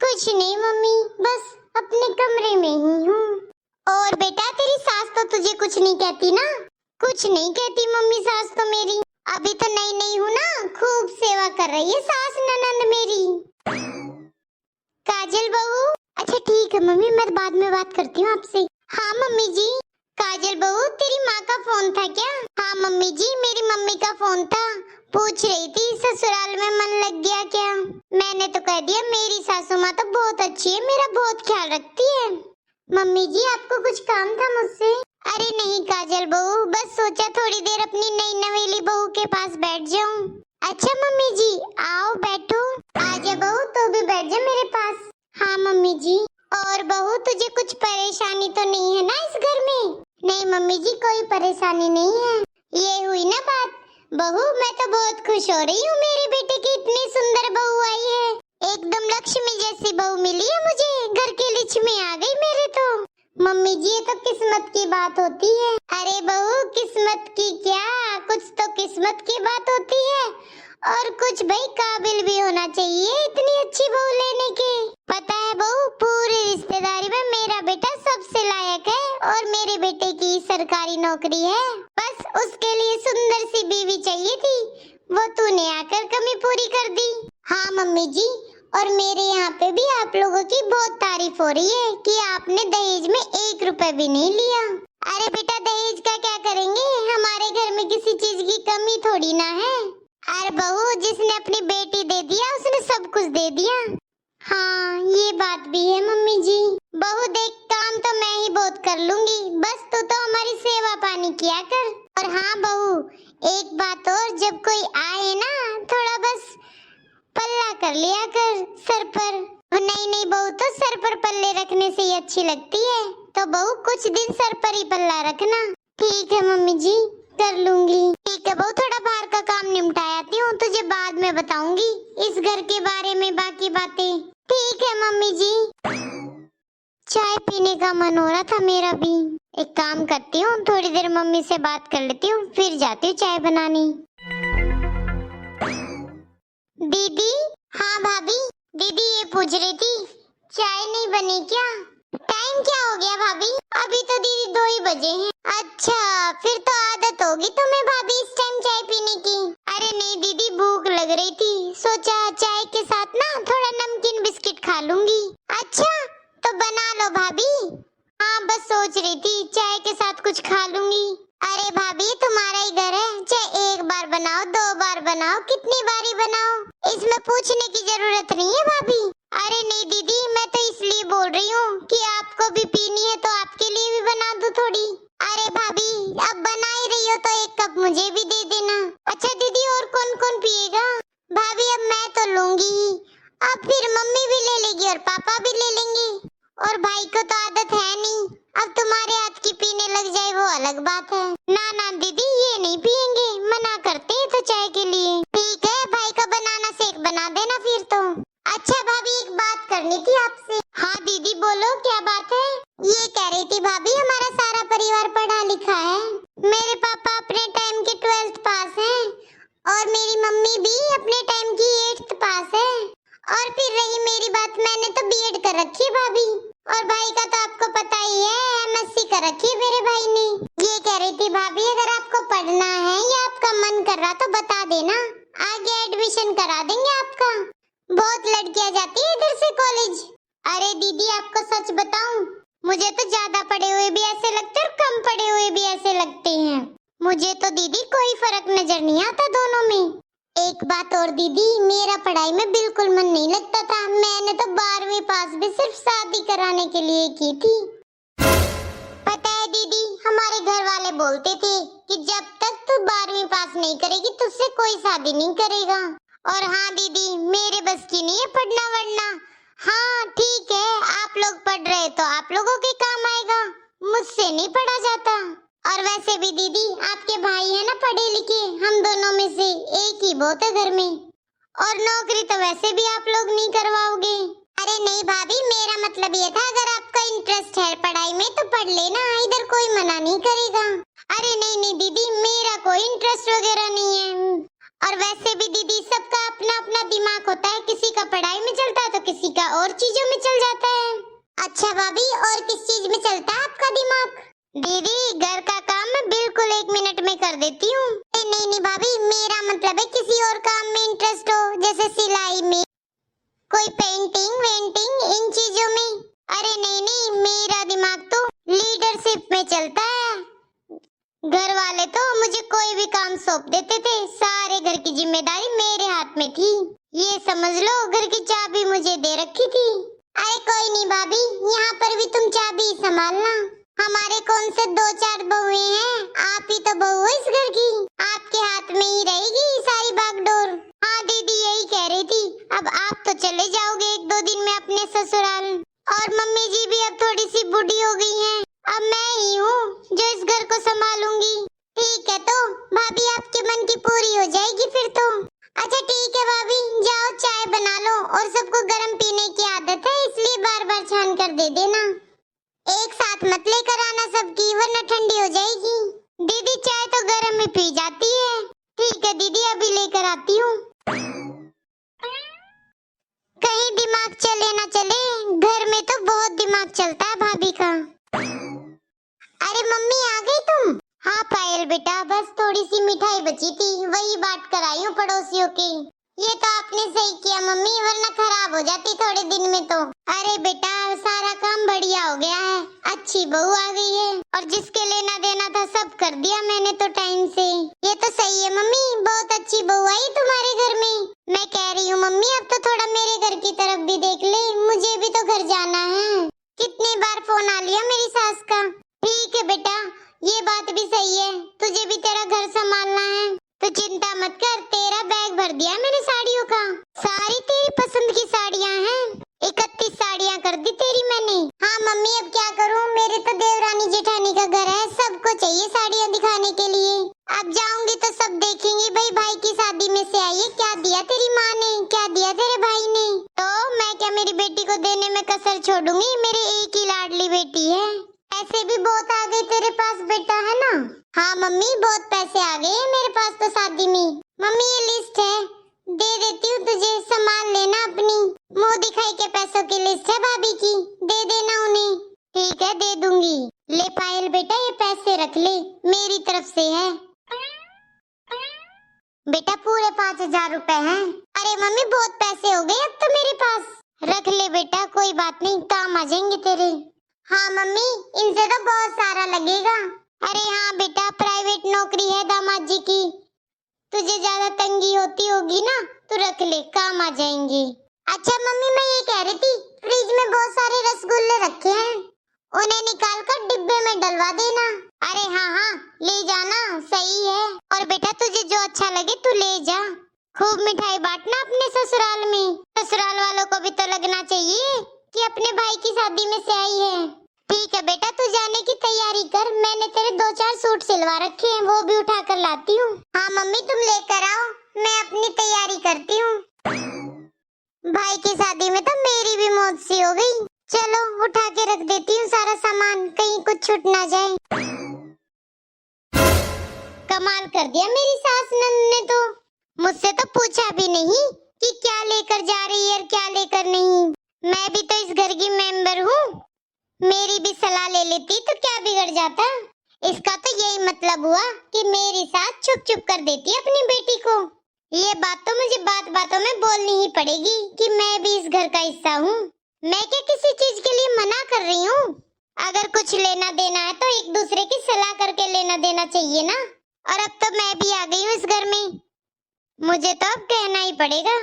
कुछ नहीं मम्मी, बस अपने कमरे में ही हूँ। और बेटा तेरी सास तो तुझे कुछ नहीं कहती ना? कुछ नहीं कहती मम्मी सास तो मेरी। अभी तो नई नई हूँ ना, खूब सेवा कर रही है सास ननंद मेरी। काजल बहू, अच्छा ठीक है मम्मी, मैं बाद में बात करती हूँ आपसे। हाँ मम्मी जी। काजल बहू, तेरी माँ का फोन था क्या? हाँ मम्मी जी, मेरी मम्मी का फोन था। पूछ रही थी ससुराल में मन लग गया क्या? मैंने तो कह दिया मेरी सासू माँ तो बहुत अच्छी है, मेरा बहुत ख्याल रखती है। मम्मी जी आपको कुछ काम था मुझसे? अरे नहीं काजल बहू, बस सोचा थोड़ी देर अपनी नई नवेली बहू के पास बैठ जाऊं। अच्छा मम्मी जी, आओ बैठो। आजा बहू, तो भी बैठ जा मेरे पास। हाँ मम्मी जी। और बहू तुझे कुछ परेशानी तो नहीं है ना इस घर में? नहीं मम्मी जी, कोई परेशानी नहीं है। ये हुई ना बात। बहू मैं तो बहुत खुश हो रही हूँ, मेरे बेटे की इतनी सुंदर बहू आई है। एकदम लक्ष्मी जैसी बहू मिली है मुझे, घर की लक्ष्मी आ गई मेरे तो। मम्मी जी ये तो किस्मत की बात होती है। अरे बहू किस्मत की क्या, कुछ तो किस्मत की बात होती है, और कुछ भाई काबिल भी होना चाहिए इतनी अच्छी बहू लेने के। पता है बहू, पूरी रिश्तेदारी में मेरा बेटा सबसे लायक है, और मेरे बेटे की सरकारी नौकरी है। बस उसके लिए सुंदर सी बीवी चाहिए थी, वो तूने आकर कमी पूरी कर दी। हाँ मम्मी जी, और मेरे यहाँ पे भी आप लोगों की बहुत तारीफ हो रही है कि आपने दहेज में 1 रुपए भी नहीं लिया। अरे बेटा दहेज का क्या करेंगे, हमारे घर में किसी चीज की कमी थोड़ी ना है। अरे बहू जिसने अपनी बेटी दे दिया उसने सब कुछ दे दिया। हाँ ये बात भी है मम्मी जी। बहू देख, काम तो मैं ही बहुत कर लूंगी, बस तू तो हमारी सेवा पानी किया कर। और हाँ बहू एक बात और, जब कोई आए ना थोड़ा बस पल्ला कर लिया कर सर पर। नहीं नहीं बहू, तो सर पर पल्ले रखने से ही अच्छी लगती है, तो बहू कुछ दिन सर पर ही पल्ला रखना। ठीक है मम्मी जी, कर लूंगी। ठीक है बहू, थोड़ा बाहर का काम निपटा आती हूँ, तुझे बाद में बताऊंगी इस घर के बारे में बाकी बातें। ठीक है मम्मी जी। चाय पीने का मन हो रहा था मेरा भी। एक काम करती हूँ, थोड़ी देर मम्मी से बात कर लेती हूँ, फिर जाती हूँ चाय बनाने। दीदी। हाँ भाभी। दीदी ये पूछ रही थी चाय नहीं बनी क्या? टाइम क्या हो गया भाभी? अभी तो दीदी 2 ही बजे हैं। अच्छा फिर तो आदत होगी तुम्हें भाभी इस टाइम चाय पीने की। अरे नहीं दीदी, भूख लग रही थी, सोचा चाय के साथ ना थोड़ा नमकीन बिस्किट खा लूंगी। अच्छा तो बना लो भाभी। हाँ बस सोच रही थी चाय के साथ कुछ खा लूंगी। अरे भाभी तुम्हारा ही घर है, चाहे 1 बार बनाओ 2 बार बनाओ, कितनी बारी बनाओ, इसमें पूछने की जरूरत नहीं है भाभी। अरे नहीं दीदी, मैं तो इसलिए बोल रही हूँ कि आपको भी पीनी है तो आपके लिए भी बना दूं थोड़ी। अरे भाभी अब बना ही रही हो तो 1 कप मुझे भी दे देना। अच्छा दीदी और कौन कौन पिएगा? भाभी अब मैं तो लूंगी ही, अब फिर मम्मी भी ले लेगी और पापा भी ले लेंगे, और भाई को तो आदत है नहीं, अब तुम्हारे हाथ की पीने लग जाए वो अलग बात है। ना ना दीदी ये नहीं पियेंगे, मना करते हैं तो चाय के लिए। ठीक है भाई का बनाना शेक बना देना फिर तो। अच्छा भाभी एक बात करनी थी आपसे। हाँ दीदी बोलो क्या बात है? ये कह रही थी भाभी हमारा सारा परिवार पढ़ा लिखा है, मेरे पापा अपने टाइम के 12th पास हैं, और मेरी मम्मी भी अपने टाइम की 8th पास है, और फिर रही मेरी बात, मैंने तो बीएड कर रखी है भाभी, और भाई का तो आपको पता ही है एमएससी कर रखी है मेरे भाई ने। ये कह रही थी भाभी अगर आपको पढ़ना है या आपका मन कर रहा तो बता देना, आगे एडमिशन करा देंगे आपका। बहुत लड़कियां जाती है इधर से कॉलेज। अरे दीदी आपको सच बताऊं, मुझे तो ज्यादा पढ़े हुए भी ऐसे लगते और कम पढ़े हुए भी ऐसे लगते हैं। मुझे तो दीदी कोई फर्क नजर नहीं आता दोनों में। एक बात और दीदी, मेरा पढ़ाई में बिल्कुल मन नहीं लगता था, मैंने तो 12वीं पास भी सिर्फ शादी कराने के लिए की थी। पता है दीदी, हमारे घर वाले बोलते थे कि जब तक तू 12वीं पास नहीं करेगी तुझसे कोई शादी नहीं करेगा। और हाँ दीदी मेरे बस की नहीं है पढ़ना वढ़ना। हाँ ठीक है, आप लोग पढ़ रहे तो आप लोगों के काम आएगा, मुझसे नहीं पढ़ा जाता। और वैसे भी दीदी आपके भाई है ना पढ़े लिखे, हम दोनों में से एक ही बहुत है घर में, और नौकरी तो वैसे भी आप लोग नहीं करवाओगे। अरे नहीं भाभी, मेरा मतलब ये था अगर आपका इंटरेस्ट है पढ़ाई में तो पढ़ लेना, इधर कोई मना नहीं करेगा। अरे नहीं नहीं दीदी, मेरा कोई इंटरेस्ट वगैरह नहीं है, और वैसे भी दीदी सबका अपना अपना दिमाग होता है, किसी का पढ़ाई में चलता है तो किसी का और चीजों में चल जाता है। अच्छा भाभी, और किस चीज में चलता है आपका दिमाग? दीदी घर का काम मैं बिल्कुल 1 मिनट में कर देती हूँ। नहीं नहीं भाभी, मेरा मतलब है किसी और काम में इंटरेस्ट हो, जैसे सिलाई में, कोई पेंटिंग वेंटिंग, इन चीजों में। अरे नहीं नहीं, मेरा दिमाग तो लीडरशिप में चलता है। घर वाले तो मुझे कोई भी काम सौंप देते थे, सारे घर की जिम्मेदारी मेरे हाथ में थी। ये समझ लो घर की चाबी मुझे दे रखी थी। अरे कोई नहीं भाभी, यहाँ पर भी तुम चाबी संभालना। हमारे कौन से 2-4 बहुएं हैं, आप ही तो बहू हो इस घर की, आपके हाथ में ही रहेगी सारी बागडोर। हाँ दीदी यही कह रही थी, अब आप तो चले जाओगे 1-2 दिन में अपने ससुराल, और मम्मी जी भी अब थोड़ी सी बूढ़ी हो गई हैं। अब मैं ही हूँ जो इस घर को संभालूंगी। ठीक है तो भाभी, आपके मन की पूरी हो जाएगी फिर तो। अच्छा ठीक है भाभी, जाओ चाय बना लो, और सबको गर्म पीने की आदत है इसलिए बार बार छान कर दे देना। एक साथ मत लेकर आना सबकी, वरना ठंडी हो जाएगी। दीदी चाय तो गर्म में पी जाती है। ठीक है दीदी, अभी लेकर आती हूँ। कहीं दिमाग चले ना चले, घर में तो बहुत दिमाग चलता है भाभी का। अरे मम्मी आ गई तुम? हाँ पायल बेटा, बस थोड़ी सी मिठाई बची थी, वही बांट कर आई हूँ पड़ोसियों की। ये तो आपने सही किया मम्मी, वरना खराब हो जाती थोड़े दिन में तो। अरे बेटा सारा काम बढ़िया हो गया है, अच्छी बहू आ गई है, और जिसके लेना देना था सब कर दिया मैंने तो टाइम से। ये तो सही है मम्मी, बहुत अच्छी बहू आई तुम्हारे घर में। मैं कह रही हूँ मम्मी, अब तो थोड़ा मेरे घर की तरफ भी देख ले, मुझे भी तो घर जाना है। कितनी बार फोन आ लिया मेरी सास का। ठीक है बेटा, ये बात भी सही है, तुझे भी तेरा घर संभालना है, तो चिंता मत कर, तेरा बैग भर दिया मैंने साड़ियों का। सारी तेरी पसंद की साड़ियाँ हैं, 31 साड़ियाँ कर दी तेरी मैंने। हाँ मम्मी अब क्या करूँ, मेरे तो देवरानी जेठानी का घर है, सबको चाहिए साड़ियाँ दिखाने के लिए। अब जाऊंगी तो सब देखेंगे भाई, भाई की शादी में से आई है, क्या दिया तेरी माँ ने, क्या दिया तेरे भाई ने। तो मैं क्या मेरी बेटी को देने में कसर छोड़ूंगी, मेरी एक ही लाडली बेटी है। पैसे भी बहुत आ गए तेरे पास बेटा, है ना? हाँ मम्मी बहुत पैसे आ गए हैं मेरे पास तो शादी में। मम्मी ये लिस्ट है, दे देती हूँ तुझे, संभाल लेना अपनी। मुंह दिखाई के पैसों की लिस्ट है भाभी की, दे देना उन्हें। ठीक है दे दूंगी। ले पायल बेटा ये पैसे रख ले, मेरी तरफ से है। बेटा पूरे 5000 रुपए हैं। अरे मम्मी बहुत पैसे हो गए अब तो मेरे पास। रख ले बेटा, कोई बात नहीं, काम आ जाएंगे तेरे। हाँ मम्मी इनसे तो बहुत सारा लगेगा। अरे हाँ बेटा, प्राइवेट नौकरी है दामाद जी की, तुझे ज्यादा तंगी होती होगी ना, तो रख ले, काम आ जाएंगे। अच्छा मम्मी मैं ये कह रही थी, फ्रिज में बहुत सारे रसगुल्ले रखे हैं, उन्हें निकाल कर डिब्बे में डलवा देना। अरे हाँ हाँ ले जाना, सही है। और बेटा तुझे जो अच्छा लगे तू ले जा, खूब मिठाई बांटना अपने ससुराल में, ससुराल वालों को भी तो लगना चाहिए कि अपने भाई की शादी में से आई है। ठीक है बेटा तू जाने की तैयारी कर, मैंने तेरे 2-4 सूट सिलवा रखे हैं, वो भी उठा कर लाती हूँ। हाँ मम्मी तुम लेकर आओ, मैं अपनी तैयारी करती हूँ। भाई की शादी में तो मेरी भी मौत सी हो गई। चलो उठा के रख देती हूँ सारा सामान, कहीं कुछ छूट ना जाए। कमाल कर दिया मेरी सास नंद ने तो, मुझसे तो पूछा भी नहीं कि क्या लेकर जा रही है और क्या लेकर नहीं। मैं भी तो इस घर की मेंबर हूँ, मेरी भी सलाह ले लेती तो क्या बिगड़ जाता। इसका तो यही मतलब हुआ कि मेरी सास चुप चुप कर देती है अपनी बेटी को। ये बात तो मुझे बात बातों में बोलनी ही पड़ेगी कि मैं भी इस घर का हिस्सा हूँ। मैं क्या किसी चीज के लिए मना कर रही हूँ? अगर कुछ लेना देना है तो एक दूसरे की सलाह करके लेना देना चाहिए ना। और अब तो मैं भी आ गई हूँ इस घर में, मुझे तो अब कहना ही पड़ेगा।